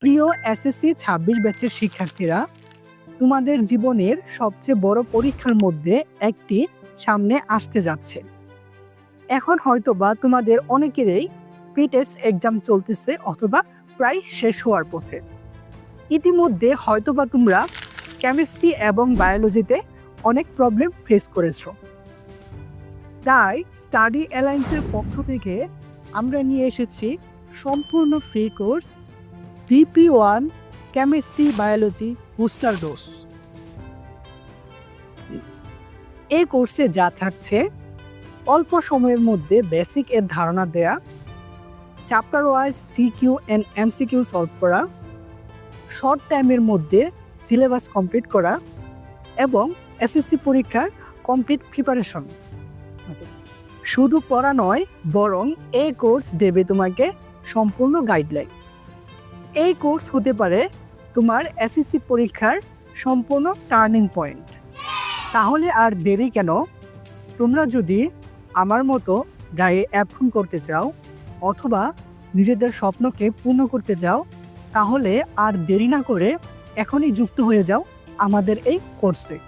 প্রিয় এসএসসি ২৬ ব্যাচের শিক্ষার্থীরা, তোমাদের জীবনের সবচেয়ে বড় পরীক্ষার মধ্যে একটি সামনে আসতে যাচ্ছে। এখন হয়তোবা তোমাদের অনেকেরই প্রি-টেস্ট এক্সাম চলতেছে অথবা প্রায় শেষ হওয়ার পথে। ইতিমধ্যে হয়তোবা তোমরা কেমিস্ট্রি এবং বায়োলজিতে অনেক প্রবলেম ফেস করেছো। তাই স্টাডি অ্যালায়েন্সের পক্ষ থেকে আমরা নিয়ে এসেছি সম্পূর্ণ free course BP1 chemistry biology booster dose. এই কোর্সে যা থাকছে, অল্প সময়ের মধ্যে বেসিক এর ধারণা দেয়া, chapter wise CQ and MCQ solve করা, শর্ট টাইমের মধ্যে সিলেবাস কমপ্লিট করা এবং এসএসসি পরীক্ষার কমপ্লিট প্রিপারেশন। শুধু পড়া নয়, বরং এই কোর্স দেবে তোমাকে সম্পূর্ণ গাইডলাইন। এই কোর্স হতে পারে তোমার এসএসসি পরীক্ষার সম্পূর্ণ টার্নিং পয়েন্ট। তাহলে আর দেরি কেন? তোমরা যদি আমার মতো গায়ে অ্যাপ্রুভ করতে চাও অথবা নিজেদের স্বপ্নকে পূর্ণ করতে চাও, তাহলে আর দেরি না করে এখনই যুক্ত হয়ে যাও আমাদের এই কোর্সে।